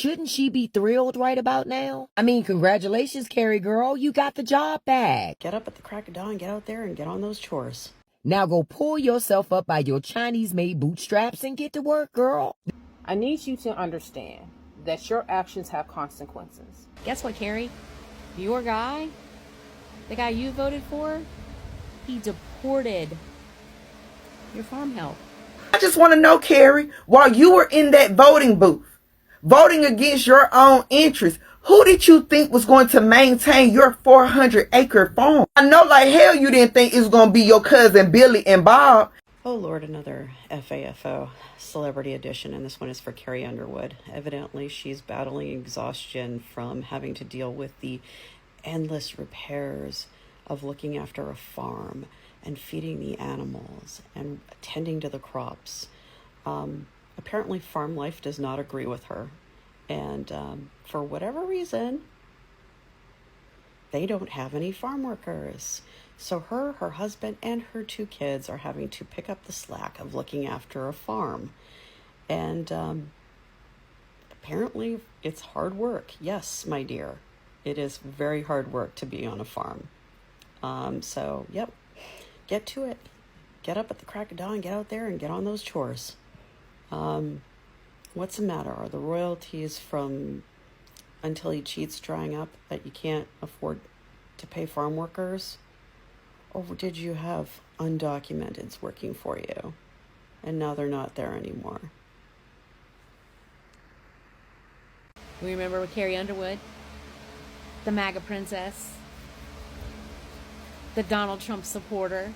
Shouldn't she be thrilled right about now? I mean, congratulations, Carrie girl. You got the job back. Get up at the crack of dawn, get out there and get on those chores. Now go pull yourself up by your Chinese-made bootstraps and get to work, girl. I need you to understand that your actions have consequences. Guess what, Carrie? Your guy, the guy you voted for, he deported your farm help. I just want to know, Carrie, while you were in that voting booth, voting against your own interests, who did you think was going to maintain your 400-acre farm? I know like hell you didn't think it was going to be your cousin Billy and Bob. Oh Lord, another FAFO celebrity edition, and this one is for Carrie Underwood. Evidently, she's battling exhaustion from having to deal with the endless repairs of looking after a farm and feeding the animals and tending to the crops. Apparently, farm life does not agree with her. And for whatever reason, they don't have any farm workers. So her husband, and her 2 kids are having to pick up the slack of looking after a farm. And apparently it's hard work. Yes, my dear, it is very hard work to be on a farm. So, yep, get to it. Get up at the crack of dawn, get out there and get on those chores. What's the matter? Are the royalties from Until He Cheats drying up that you can't afford to pay farm workers? Or did you have undocumenteds working for you and now they're not there anymore? Remember Carrie Underwood, the MAGA princess, the Donald Trump supporter?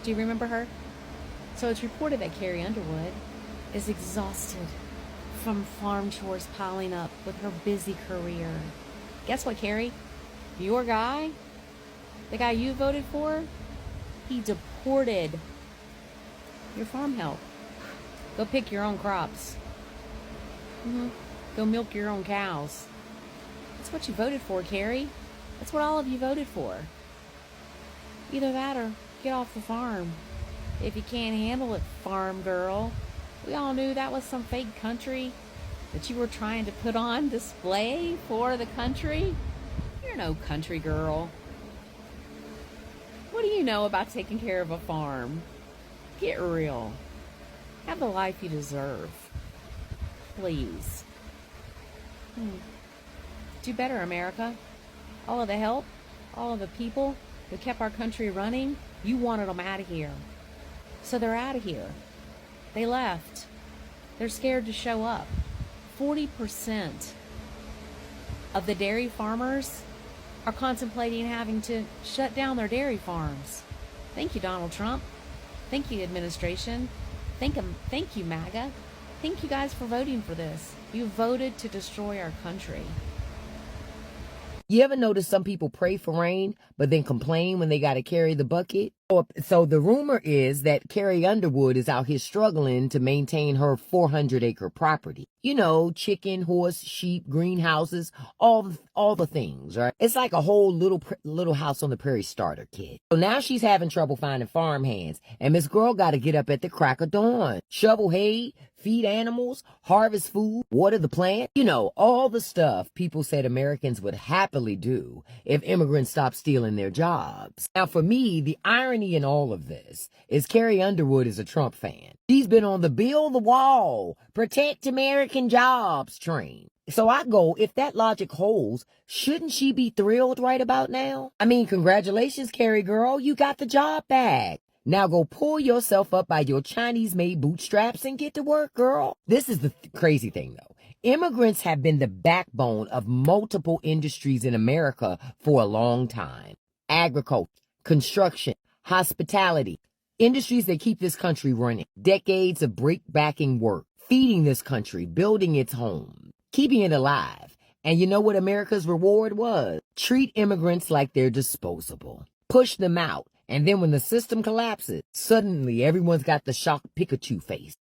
Do you remember her? So it's reported that Carrie Underwood is exhausted from farm chores piling up with her busy career. Guess what, Carrie? Your guy, the guy you voted for, he deported your farm help. Go pick your own crops. Go milk your own cows. That's what you voted for, Carrie. That's what all of you voted for. Either that or get off the farm. If you can't handle it, farm girl. We all knew that was some fake country that you were trying to put on display for the country. You're no country girl. What do you know about taking care of a farm? Get real. Have the life you deserve. Please. Do better, America. All of the help, all of the people who kept our country running, you wanted them out of here. So they're out of here. They left. They're scared to show up. 40% of the dairy farmers are contemplating having to shut down their dairy farms. Thank you, Donald Trump. Thank you, administration. Thank you, MAGA. Thank you guys for voting for this. You voted to destroy our country. You ever notice some people pray for rain, but then complain when they got to carry the bucket? So the rumor is that Carrie Underwood is out here struggling to maintain her 400-acre property. You know, chicken, horse, sheep, greenhouses, all the things, right? It's like a whole little house on the prairie starter kit. So now she's having trouble finding farm hands, and Miss Girl got to get up at the crack of dawn, shovel hay, feed animals, harvest food, water the plant. You know, all the stuff people said Americans would happily do if immigrants stopped stealing their jobs. Now, for me, the irony in all of this is Carrie Underwood is a Trump fan. She's been on the build the wall, protect American jobs train. So I go, if that logic holds, shouldn't she be thrilled right about now? I mean, congratulations, Carrie girl, you got the job back. Now go pull yourself up by your Chinese-made bootstraps and get to work, girl. This is the crazy thing, though. Immigrants have been the backbone of multiple industries in America for a long time. Agriculture, construction, hospitality, industries that keep this country running. Decades of break-backing work, feeding this country, building its home, keeping it alive. And you know what America's reward was? Treat immigrants like they're disposable. Push them out. And then when the system collapses, suddenly everyone's got the shocked Pikachu face.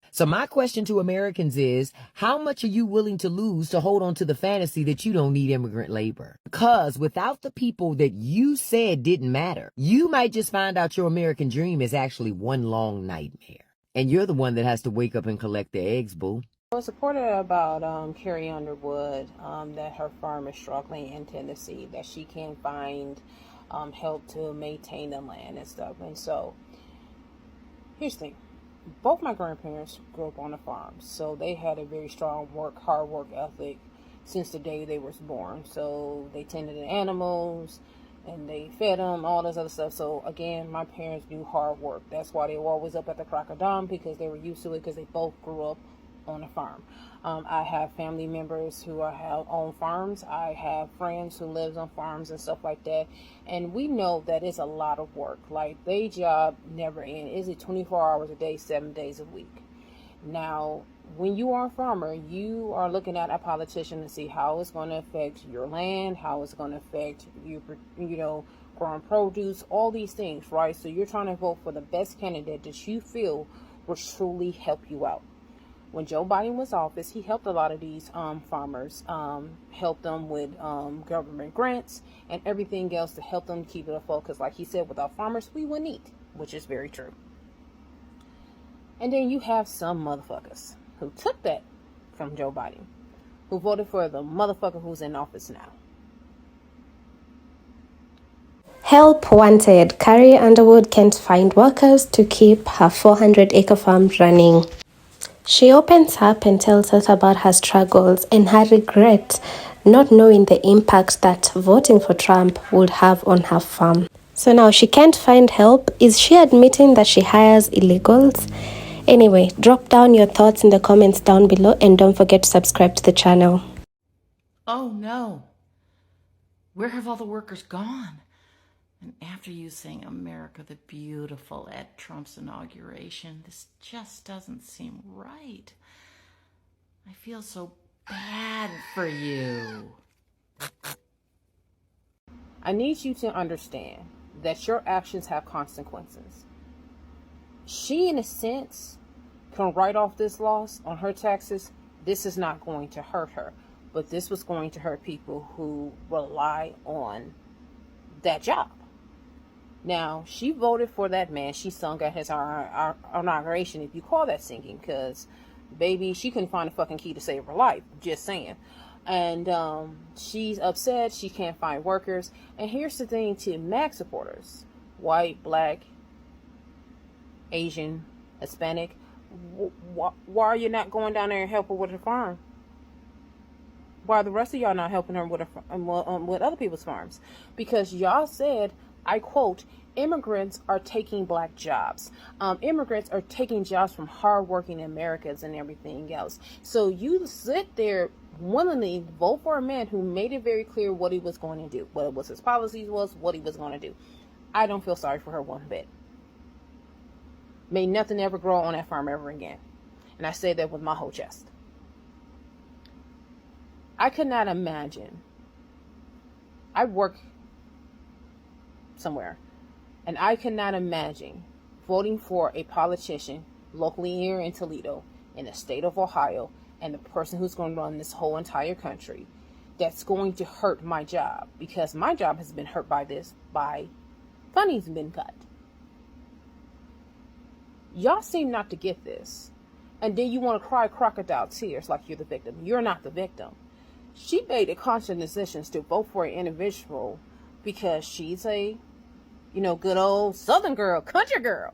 So my question to Americans is, how much are you willing to lose to hold on to the fantasy that you don't need immigrant labor? Because without the people that you said didn't matter, you might just find out your American dream is actually one long nightmare. And you're the one that has to wake up and collect the eggs, boo. I was reported about Carrie Underwood that her farm is struggling in Tennessee, that she can't find help to maintain the land and stuff. And so, here's the thing. Both my grandparents grew up on a farm, so they had a very strong hard work ethic since the day they was born. So they tended to animals and they fed them, all this other stuff. So again, my parents do hard work. That's why they were always up at the crack of dawn, because they were used to it, because they both grew up on a farm. I have family members who have own farms. I have friends who lives on farms and stuff like that. And we know that it's a lot of work. Like, their job never ends. Is it 24 hours a day, 7 days a week? Now, when you are a farmer, you are looking at a politician to see how it's going to affect your land, how it's going to affect you, growing produce, all these things, right? So you're trying to vote for the best candidate that you feel will truly help you out. When Joe Biden was in office, he helped a lot of these farmers, helped them with government grants and everything else to help them keep it afloat. Because like he said, without farmers, we wouldn't eat, which is very true. And then you have some motherfuckers who took that from Joe Biden, who voted for the motherfucker who's in office now. Help wanted. Carrie Underwood can't find workers to keep her 400-acre farm running. She opens up and tells us about her struggles and her regret not knowing the impact that voting for Trump would have on her farm. So now she can't find help. Is she admitting that she hires illegals? Anyway, drop down your thoughts in the comments down below and don't forget to subscribe to the channel. Oh no, where have all the workers gone? And after you sang America the Beautiful at Trump's inauguration, this just doesn't seem right. I feel so bad for you. I need you to understand that your actions have consequences. She, in a sense, can write off this loss on her taxes. This is not going to hurt her, but this was going to hurt people who rely on that job. Now, she voted for that man. She sung at his inauguration, if you call that singing, because, baby, she couldn't find a fucking key to save her life. Just saying. And she's upset. She can't find workers. And here's the thing to MAGA supporters. White, black, Asian, Hispanic. Why are you not going down there and helping with her farm? Why are the rest of y'all not helping her with other people's farms? Because y'all said, I quote, immigrants are taking black jobs. Immigrants are taking jobs from hardworking Americans and everything else. So you sit there willingly vote for a man who made it very clear what he was going to do, what was his policies was, what he was going to do. I don't feel sorry for her one bit. May nothing ever grow on that farm ever again. And I say that with my whole chest. I could not imagine. I work somewhere, and I cannot imagine voting for a politician locally here in Toledo, in the state of Ohio, and the person who's going to run this whole entire country, that's going to hurt my job, because my job has been hurt by this, by funding's been cut. Y'all seem not to get this, and then you want to cry crocodile tears like you're the victim. You're not the victim. She made a conscious decision to vote for an individual because she's a, good old Southern girl, country girl,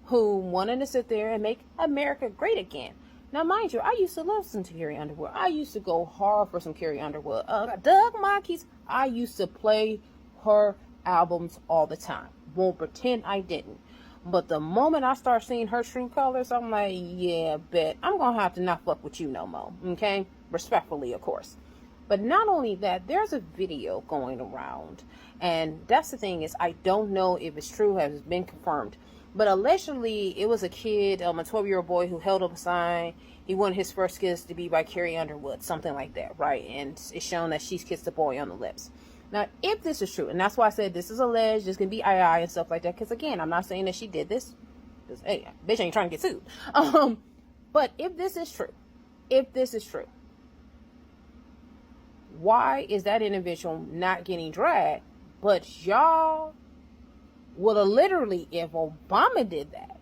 who wanted to sit there and make America great again. Now, mind you, I used to listen to Carrie Underwood. I used to go hard for some Carrie Underwood. Doug Monkeys, I used to play her albums all the time. Won't pretend I didn't. But the moment I start seeing her true colors, I'm like, yeah, bet I'm going to have to not fuck with you no more. Okay? Respectfully, of course. But not only that, there's a video going around. And that's the thing is, I don't know if it's true, has been confirmed. But allegedly, it was a kid, a 12-year-old boy who held up a sign. He wanted his first kiss to be by Carrie Underwood, something like that, right? And it's shown that she's kissed the boy on the lips. Now, if this is true, and that's why I said this is alleged, this can be II and stuff like that, because again, I'm not saying that she did this, because, hey, bitch ain't trying to get sued. But if this is true, why is that individual not getting dragged? But y'all would have literally, if Obama did that,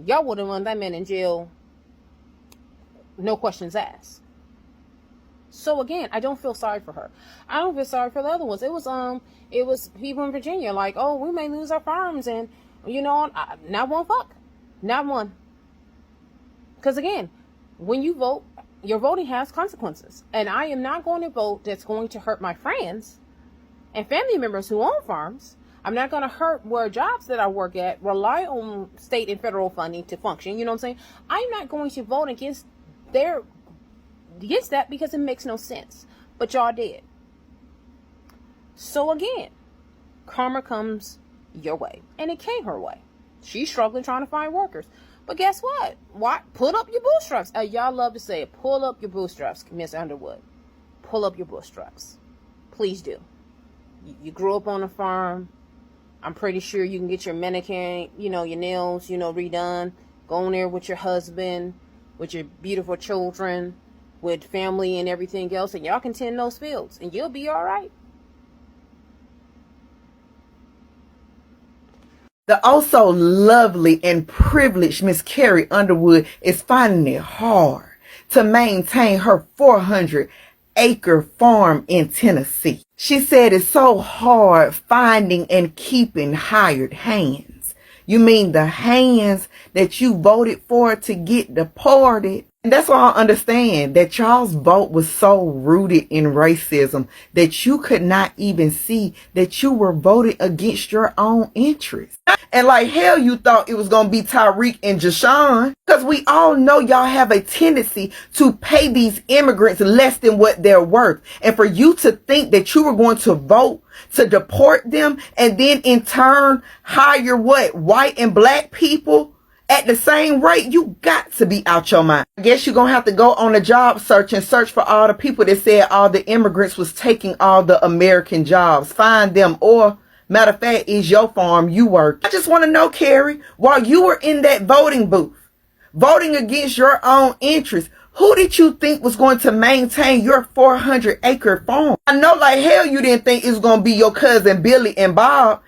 y'all would have run that man in jail no questions asked. So again, I don't feel sorry for her. I don't feel sorry for the other ones. It was people in Virginia like, oh, we may lose our farms, and not one fuck, not one. Because again, when you vote, your voting has consequences, and I am not going to vote that's going to hurt my friends and family members who own farms. I'm not going to hurt where jobs that I work at rely on state and federal funding to function. You know what I'm saying? I'm not going to vote against that because it makes no sense. But y'all did. So again, karma comes your way. And it came her way. She's struggling trying to find workers. But guess what? Pull up your bootstraps. Y'all love to say it. Pull up your bootstraps, Miss Underwood. Pull up your bootstraps. Please do. You grew up on a farm. I'm pretty sure you can get your manicure, your nails, redone. Go in there with your husband, with your beautiful children, with family and everything else, and y'all can tend those fields, and you'll be all right. The also lovely and privileged Miss Carrie Underwood is finding it hard to maintain her 400-acre farm in Tennessee. She said it's so hard finding and keeping hired hands. You mean the hands that you voted for to get deported? And that's why I understand that y'all's vote was so rooted in racism that you could not even see that you were voting against your own interests. And like hell you thought it was going to be Tyreek and Jashawn, because we all know y'all have a tendency to pay these immigrants less than what they're worth. And for you to think that you were going to vote to deport them and then in turn hire white and black people at the same rate, you got to be out your mind. I guess you're going to have to go on a job search and search for all the people that said all the immigrants was taking all the American jobs. Find them, or matter of fact, is your farm you work. I just want to know, Carrie, while you were in that voting booth, voting against your own interests, who did you think was going to maintain your 400-acre farm? I know like hell you didn't think it was going to be your cousin Billy and Bob.